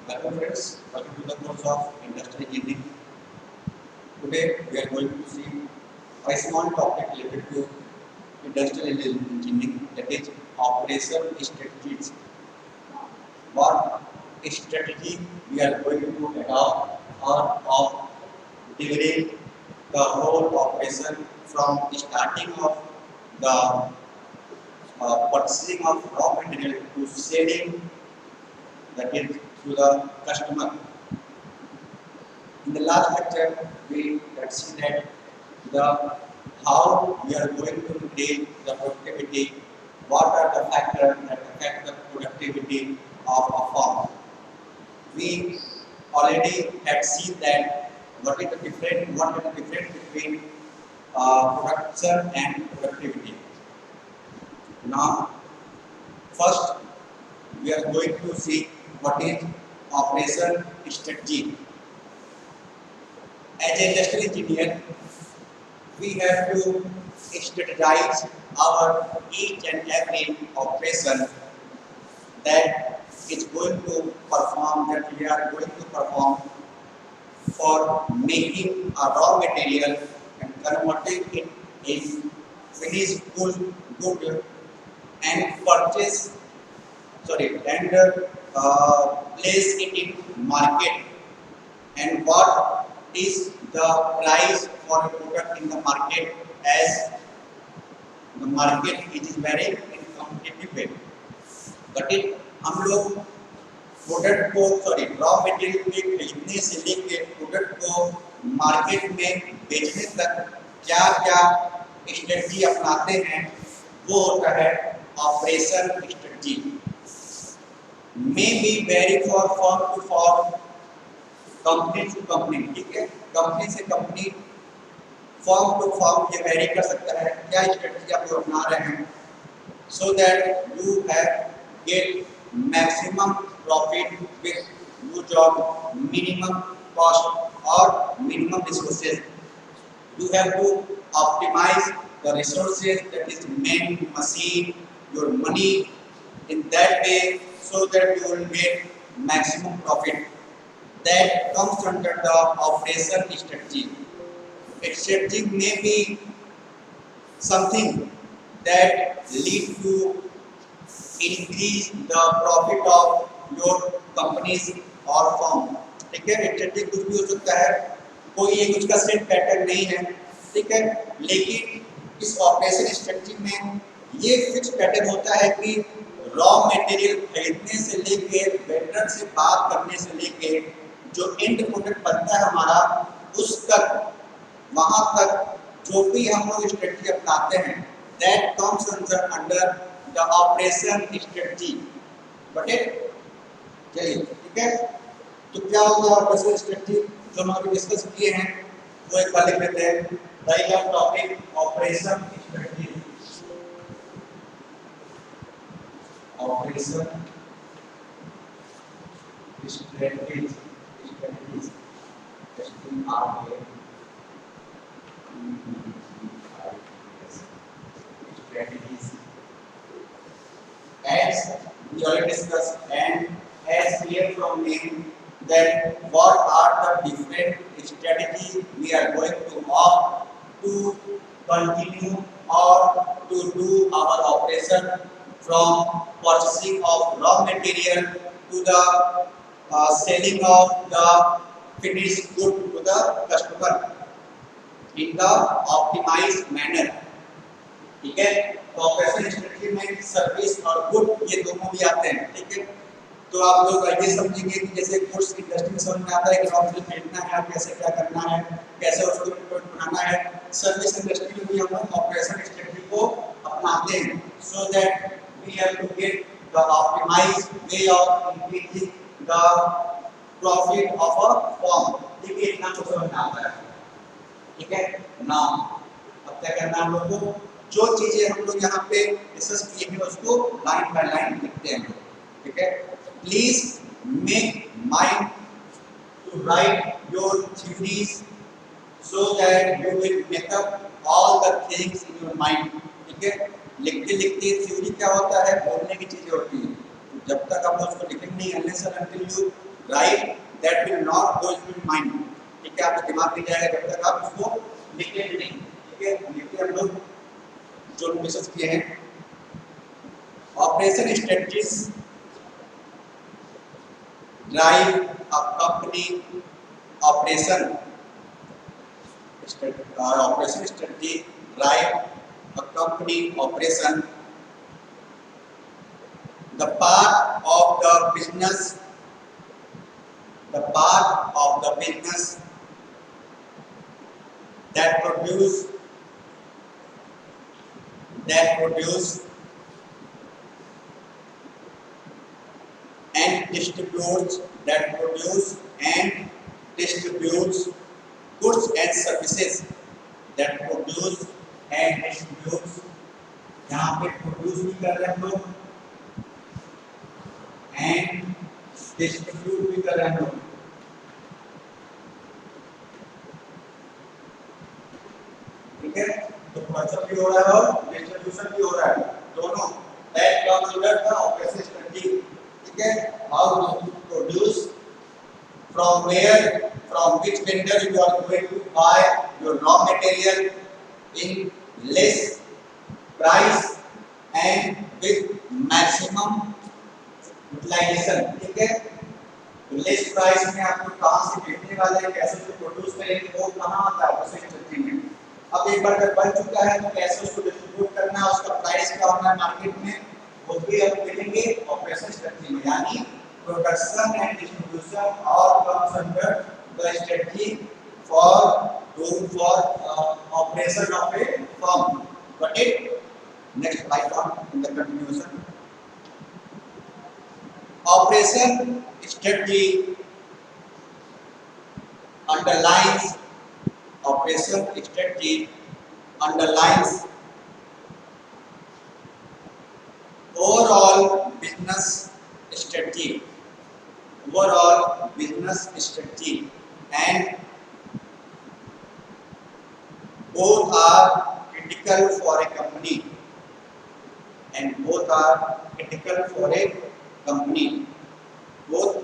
Welcome friends, welcome to the course of Industrial Engineering. Today we are going to see a small topic related to Industrial Engineering, that is operation strategies. What strategy we are going to adopt or of delivering the whole operation from starting of the purchasing of raw material to selling, that is to the customer. In the last lecture, we had seen that the how we are going to increase the productivity, what are the factors that affect the productivity of a firm. We already had seen that what is the difference between production and productivity. Now, first we are going to see what is operation strategy. As an industrial engineer, we have to strategize our each and every operation that is going to perform, that we are going to perform for making a raw material and converting it in finished good and place it in market, and what is the price for a product in the market, as the market it is very in competitive way. But हम लोग product को raw material के खरीदने से लेकर product को market में बेचने तक क्या क्या स्ट्रेटजी अपनाते हैं, वो होता है operation strategy. May be vary for form to form, company to company, ठीक है, कंपनी से कंपनी, फॉर्म टू फॉर्म ये वेरी कर सकता है क्या स्ट्रेटजी आप लोग अपना रहे हैं, so that you have get maximum profit with use of minimum cost or minimum resources. You have to optimize the resources, that is man, machine, your money in that way, so that you will get maximum profit. That comes under the operation strategy. Strategy may be something that lead to increase the profit of your companies or firm. ठीक है, strategy कुछ भी हो सकता है, कोई एक उसका सेट पैटर्न नहीं है, ठीक है, लेकिन इस ऑपरेशन स्ट्रेटजी में ये फिक्स पैटर्न होता है कि रॉ मटेरियल खरीदने से लेके वेंडर से बात करने से लेके जो एंड प्रोडक्ट बनता है हमारा, उस तक वहां तक जो भी हम लोग स्ट्रेटजी अपनाते हैं, that comes under the operation strategy. बटे चलिए, ठीक है, तो क्या होगा ऑपरेशन स्ट्रेटजी जो हम अभी डिस्कस किए हैं, वो एक बार लिख लेते हैं. पहला topic operation strategy. Operation strategy strategies. As we already discussed and as clear from name that what are the different strategies we are going to opt to continue or to do our operation, from purchasing of raw material to the selling of the finished good to the customer in the optimized manner. ठीक है, तो operation strategy में service और good ये दोनों भी आते हैं, ठीक है. तो आप लोग ये समझेंगे कि जैसे गुड्स इंडस्ट्री में समझ में आता है कि रॉ मटेरियल खरीदना है, कैसे क्या करना है, कैसे उसको प्रोडक्ट बनाना है. सर्विस इंडस्ट्री में भी हम लोग ऑपरेशन स्ट्रेटजी को अपनाते हैं, so that we have to get the optimized way of increasing the profit of a firm. ठीक है, इतना तो समझ में आता है, ठीक है. नाउ अब क्या करना है हम लोग को, जो चीजें हम लोग यहाँ पे डिस्कस किए हैं उसको लाइन बाय लाइन लिखते हैं, ठीक है. Please make mind to write your theories so that you will make up all the things in your mind, ठीक है. लिखते लिखते थ्योरी क्या होता है, बोलने की चीजें होती है. तो जब तक आप उसको लिखेंगे नहीं, unless and until you right that will not go in mind, ठीक है, आपके दिमाग में जाएगा जब तक आप उसको लिखेंगे नहीं, ठीक है। लिखते हम लोग जो डिस्कस किए हैं। Operation strategies drive a company operation operation strategy drive a company operation. The part of the business, the part of the business that produce and distributes goods and services that produce and distributes, यहाँ पे produce भी कर रहे हैं हम लोग and distribute भी कर रहे हैं हम लोग, ठीक है। तो प्रोडक्शन भी हो रहा है और डिस्ट्रीब्यूशन भी हो रहा है, दोनों that comes under the operation strategy, ठीक है। How to produce, from where, from which vendor you are going to buy your raw material in less price and with maximum utilization, ठीक है। तो लेस प्राइस में आपको कहाँ से बेचने वाले हैं, कैसे उसको प्रोड्यूस करेंगे, वो कहाँ आता है उसे स्ट्रेटजी में। अब एक बार जब बन चुका है तो कैसे उसको डिस्ट्रीब्यूट करना है, उसका प्राइस क्या होना है मार्केट में, वो भी हम मिलेंगे ऑपरेशन स्ट्रेटजी में। यानी production and distribution all comes under the strategy for operation of a firm. Got it? Next slide on in the continuation. Operation strategy underlines overall business strategy and both are critical for a company both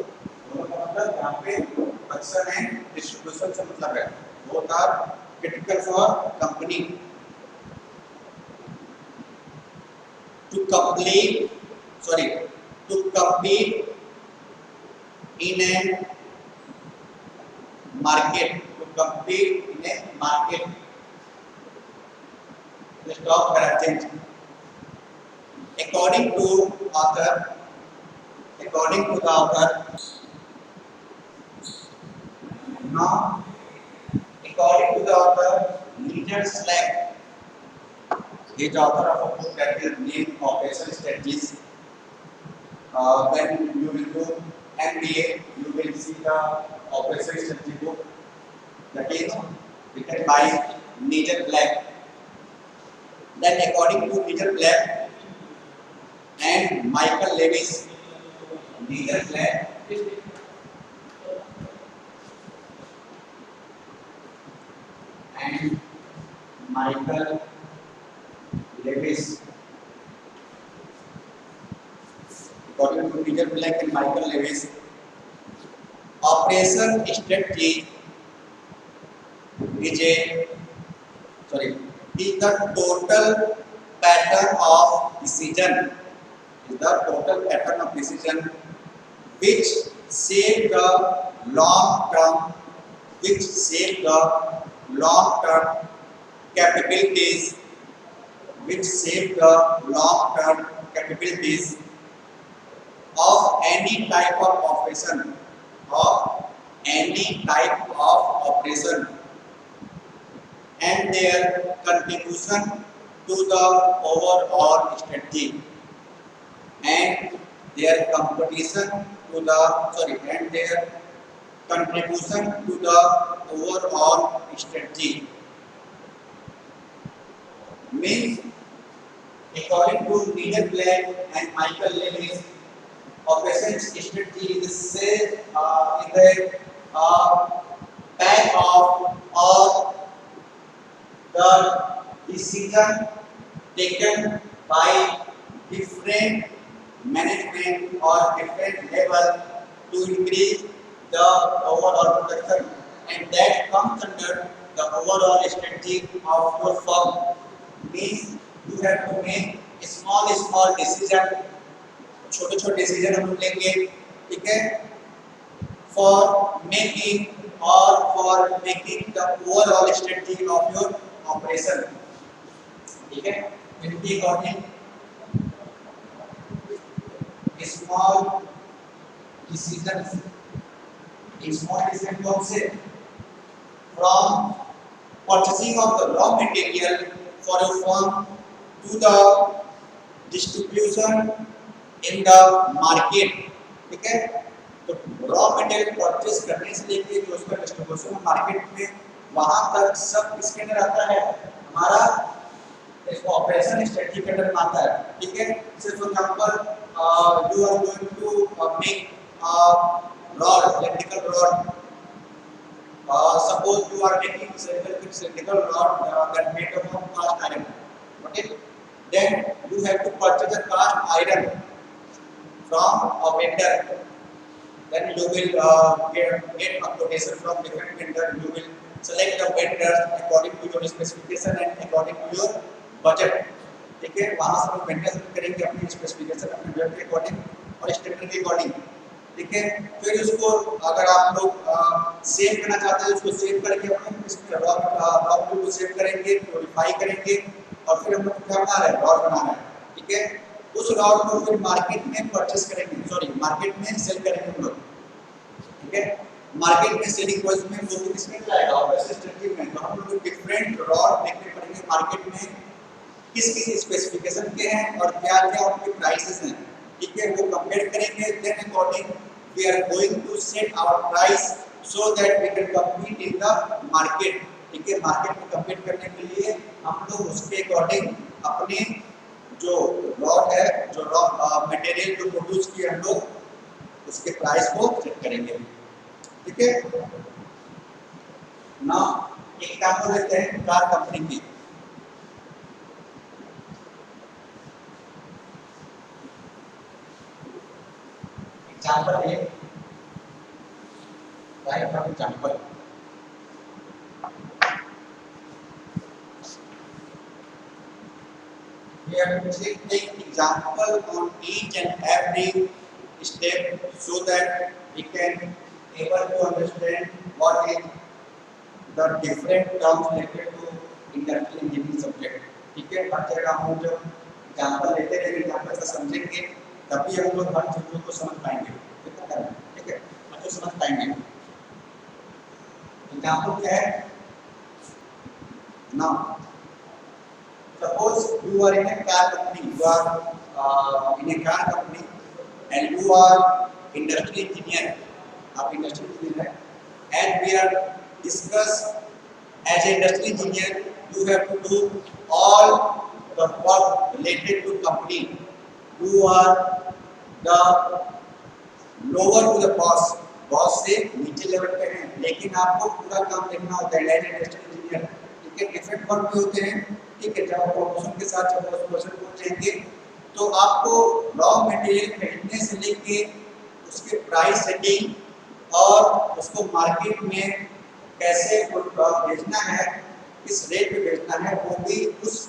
दोनों का मतलब यहाँ पे production and distribution से मतलब है, both are critical for company to compete in a market, the stock exchange. According to the author, Leader Slack, he is author of a book that is named Operation Strategies. When you will do MBA, you will see the Operation Strategy book that is written by Nigel Black. Then according to Nigel Black and Michael Lewis, Nigel Black and Michael Lewis, according to Nigel Black and Michael Lewis, operation strategy is the total pattern of decision, which shape the long term capabilities of any type of operation and their contribution to the overall strategy and their contribution to the overall strategy. Means, according to Nigel Black and Michael Lewis, operation strategy is the back of all the decision taken by different management or different level to increase the overall production, and that comes under the overall strategy of your firm. Means you have to make small decision, छोटे छोटे decision हम लेंगे, ठीक है, for making or for making the overall strategy of your operation, ठीक है, इनकी according small decisions, small decision कौन से, from purchasing of the raw material for your firm to the distribution in the market, ठीक है, तो raw material purchase करने से लेके जो उसका डिस्ट्रीब्यूशन मार्केट में वहां तक सब किसके अंदर आता है, हमारा इसको ऑपरेशन स्ट्रेटजी के अंदर आता है, ठीक है। Say for example you are going to make rod, electrical rod, suppose you are making cylindrical rod that made up of cast iron, okay, then you have to purchase a cast iron from a vendor, then you will get a quotation from different vendor, you will select the vendors according to your specification and according to your budget, ठीक है, वहां से हम vendor select करेंगे अपनी specification अपने budget के according और स्टैंडर्ड के अकॉर्डिंग, ठीक है। फिर उसको अगर आप लोग सेव करना चाहते हैं उसको सेव करके अपने इसमें रॉ को सेव करेंगे, प्योरीफाई करेंगे और फिर हम लोग क्या बना रहे हैं, रॉड बना रहे हैं, ठीक है। उस रॉड को फिर मार्केट में परचेस करेंगे, सॉरी मार्केट में सेल करेंगे हम लोग, ठीक है। मार्केट में सेलिंग प्राइस में वो किसमें जाएगा, ऑपरेशन स्ट्रेटजी में। तो हम लोग डिफरेंट रॉड देखने पड़ेंगे मार्केट में किस किस स्पेसिफिकेशन के हैं और क्या क्या उनके प्राइसेस हैं, ठीक है, वो कंपेयर करेंगे, then according we are going to set our price so that we can compete in the market, ठीक है। मार्केट में कम्पीट करने के लिए हम लोग उसके अकॉर्डिंग अपने जो रॉड है, जो रॉ मटेरियल जो प्रोड्यूस किए हम लोग उसके प्राइस को सेट करेंगे, ठीक है ना। एक एग्जांपल लेते हैं कार कंपनी की, एग्जांपल है, right, for example we have to take example on each and every step so that we can able to understand what is the different terms related to industrial engineering subject, ठीक है। हर जगह हम जब example लेते हैं, example से समझेंगे तभी हम लोग हर चीजों को समझ पाएंगे, ठीक है, अच्छे समझ पाएंगे। एग्जांपल क्या है ना, suppose you are in a car company, you are in a car company and you are industrial engineer, आप industrial engineer हैं, and we are discuss as a industrial engineer you have to do all the work related to company, you are the lower to the boss, boss से नीचे level पे हैं, लेकिन आपको पूरा काम देखना होता है एज इंडस्ट्रियल इंजीनियर, ठीक है। डिफरेंट वर्क भी होते हैं, ठीक है। जब आप प्रमोशन के साथ जब प्रमोशन पहुंचेंगे तो आपको रॉ मटेरियल खरीदने से लेके उसके प्राइस सेटिंग और उसको मार्केट में कैसे बेचना है, किस रेट पे बेचना है, वो भी उस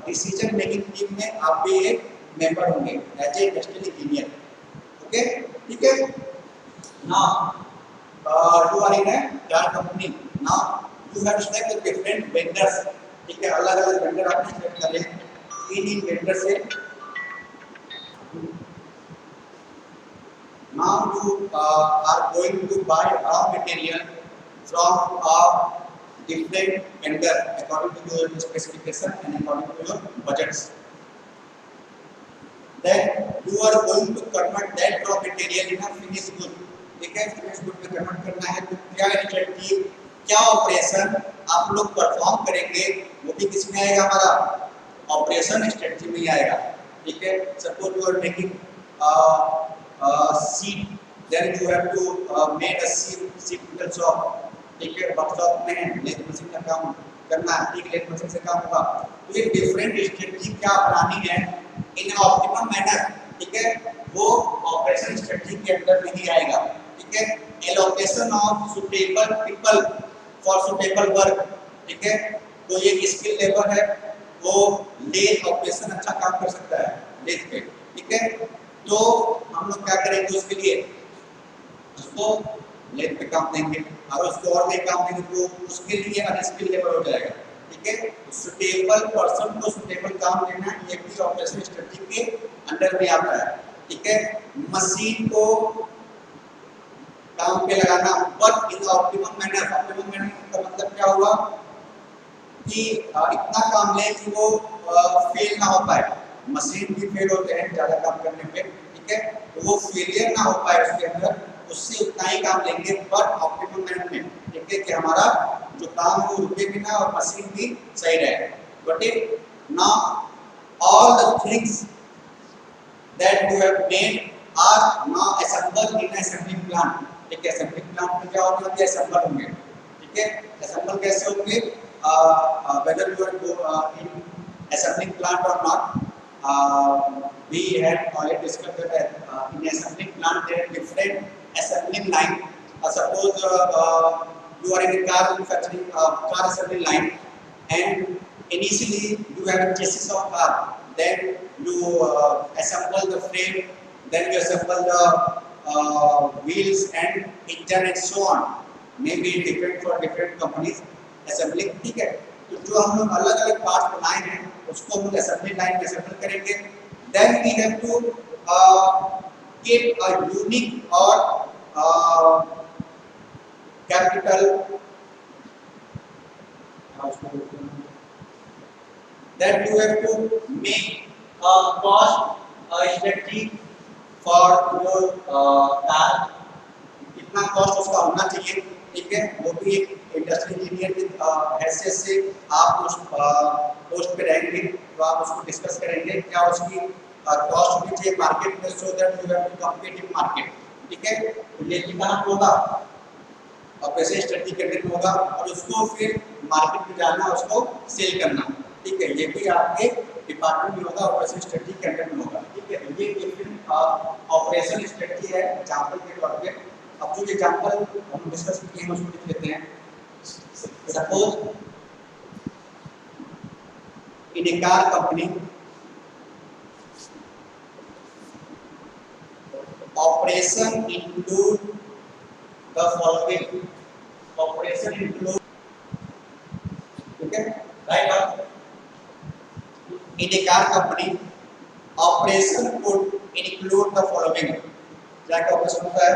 डिसीजन मेकिंग टीम में आप भी एक मेंबर होंगे as a industrial engineer, okay, ठीक है। Now, you are in a car company. Now, you have select different vendors. ठीक है, अलग-अलग vendor आपने select कर लिए। इन vendor से now you are going to buy raw material from a different vendor according to your specification and according to your budgets. Then you are going to convert that raw material in a finished good. ठीक है, finish good में convert करना है तो क्या strategy, क्या operation आप लोग परफॉर्म करेंगे, वो भी किसमें आएगा, हमारा ऑपरेशन स्ट्रेटजी में ही आएगा, ठीक है। Suppose you are making sheet, then you have to make a sheet metal shop, ठीक है, वर्कशॉप में लेथ मशीन का काम करना है, ठीक, लेथ मशीन से काम होगा, तो ये डिफरेंट स्ट्रेटजी क्या अपनानी है इन ऑप्टिमम मैनर, ठीक है, वो ऑपरेशन स्ट्रेटजी के अंदर नहीं आएगा, ठीक ठीक है, allocation of suitable people for suitable work, ठीक है, तो ये स्किल लेबर है, वो लेथ ऑपरेशन अच्छा काम कर सकता है लेथ पे, ठीक है, तो हम लोग क्या करेंगे उसके लिए, उसको लेथ पे काम देंगे और उसको और नहीं काम देंगे तो उसके लिए अनस्किल लेबर हो जाएगा, ठीक है, सुटेबल पर्सन को सुटेबल काम देना ये भी ऑपरेशन स्ट्रेटजी के अंडर में आता है, ठीक है, मशीन को काम पे लगाना but in optimum manner, optimum manner का मतलब क्या हुआ कि इतना काम ले कि वो फेल ना हो पाए, मशीन भी फेल होते हैं ज़्यादा काम करने पे, ठीक है, तो वो फेलियर ना हो पाए उसके अंदर, उससे उतना ही काम लेंगे बट ऑप्टिमम मैनर में, ठीक है, कि हमारा जो काम है वो रुके भी ना और मशीन भी सही रहे, but now all the things that you have made are now assembled in assembling plant, ठीक है, assembling plant में क्या होगा कि assemble होंगे, ठीक है, assemble कैसे होंगे, whether you are in assembling plant or not, we had already discussed that in assembling plant there are different assembling line, suppose you are in a car manufacturing car assembly line and initially you have a chassis of car, then you assemble the frame, then you assemble the wheels and engine and so on, maybe different for different companies assembling, ठीक है, तो जो हम लोग अलग अलग part बनाए हैं उसको हम लोग असेंबली लाइन में असेंबल करेंगे, then we have to keep a unique or capital that you have to make a cost strategy for your car, कितना कॉस्ट उसका होना चाहिए, ठीक है, वो भी एक इंडस्ट्रियल इंजीनियर की हैसियत से आप उस पोस्ट पे रहेंगे तो आप उसको डिस्कस करेंगे क्या उसकी कॉस्ट होनी चाहिए मार्केट में, so that you have to compete in market, ठीक है, तो ये कितना होगा और कैसे स्टडी करने में होगा और उसको फिर मार्केट में जाना उसको सेल करना, ठीक है, ये भी आपके डिपार्टमेंट में होगा, ऑपरेशन स्ट्रेटजी के अंडर में होगा, ठीक है, ये फिर ऑपरेशन स्ट्रेटजी है एग्जांपल के तौर पे। अब जो एग्जांपल हम डिस्कस किए हैं उसको लिख लेते हैं, suppose in A car company operation include the following, operation include, ठीक है, right, in a car company operation could include the following, क्या क्या ऑपरेशन होता है,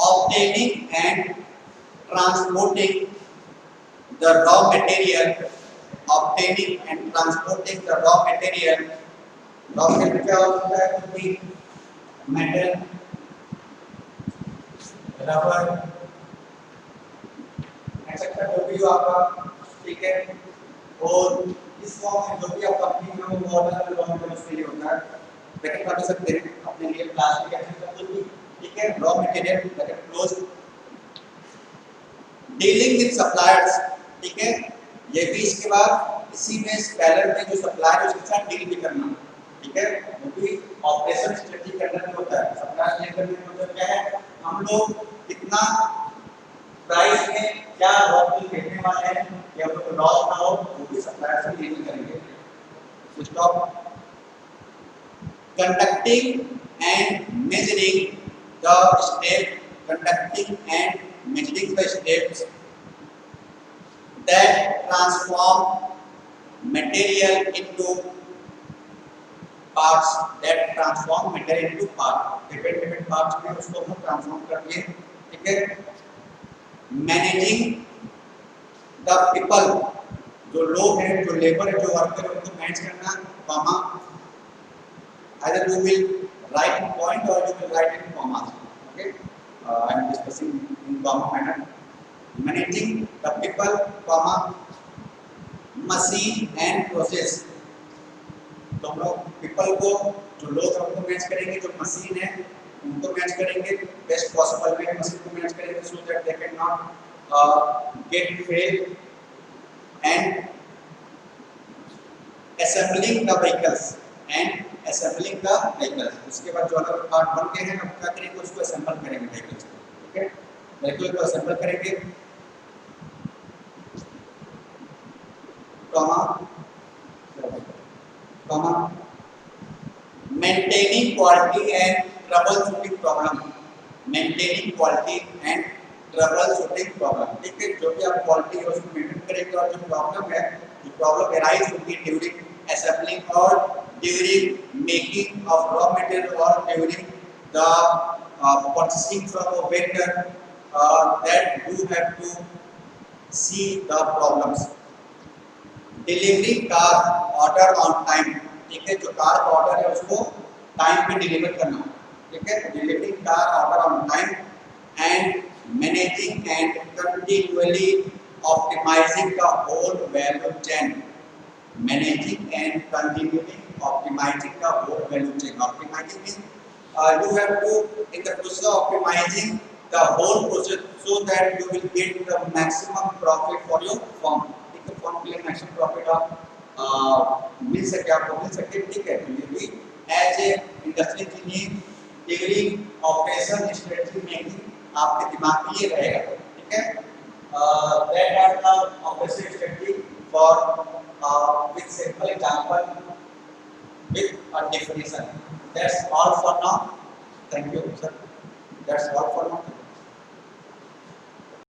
obtaining and transporting the raw material, obtaining and transporting the raw material, raw material क्या होता है, कुछ मेटल, रबर एक्सेट्रा जो भी हो आपका, ठीक है, और इस फॉर्म में जो भी आप कंपनी में वो ऑर्डर रॉ मटेरियल उसके लिए होता है, ब्रैकेट कर सकते हैं अपने लिए प्लास्टिक एक्सेट्रा कुछ भी, ठीक है, raw material bracket close, dealing with suppliers, ठीक है, ये भी इसके बाद इसी में स्पेलर में जो सप्लायर है उसके साथ डील भी करना, ठीक है, वो भी ऑपरेशन स्ट्रेटजी करने में होता है, सप्लायर डील करने में मतलब क्या है, हम लोग कितना प्राइस में क्या रॉ मटेरियल देने वाले हैं या तो लॉस ना हो वो भी सप्लायर से डील करेंगे, stop conducting and measuring the step, conducting and measuring the steps that transform material into parts, that transform material into parts, different parts में उसको हम ट्रांसफॉर्म करके, ठीक है, मैनेजिंग द पीपल, जो लोग हैं जो लेबर है जो वर्कर है उनको मैनेज करना, comma either you will write in point or you will write in commas, okay, I am discussing in comma manner, managing the people, comma machine and process, तो हम लोग पीपल को जो लोग हैं उनको मैनेज करेंगे, जो मशीन है उनको मैनेज करेंगे बेस्ट पॉसिबल वे, मशीन को मैनेज करेंगे so that they can not get fail and assembling the vehicles and assembling the vehicles. उसके बाद जो अगर पार्ट बन गए हैं अब क्या करेंगे, उसको असेंबल करेंगे व्हीकल्स को, ठीक है। व्हीकल को असेंबल करेंगे, comma comma maintaining quality and trouble shooting problem, maintaining quality and trouble shooting problem, ठीक है। जो भी आप क्वालिटी है उसको मेंटेन करेंगे और जो प्रॉब्लम है, जो प्रॉब्लम एराइज होगी during assembling or during making of raw material or during the purchasing from a vendor, that you have to see the problems. Delivery car order on time, ठीक है। जो car का order है उसको time पे deliver करना, ठीक है। Delivery car order on time and managing and continually optimising the whole value chain, managing and continually optimizing the whole value chain. Optimizing means you have to, in the process of optimizing the whole process, so that you will get the maximum profit for your firm, ठीक है। Firm के लिए maximum profit आप मिल सके, आपको मिल सके, ठीक है। तो ये भी as a industry engineer during operation strategy making आपके दिमाग में ये रहेगा, ठीक है। That are the operation strategy for with simple example with a definition. That's all for now. Thank you, sir. That's all for now.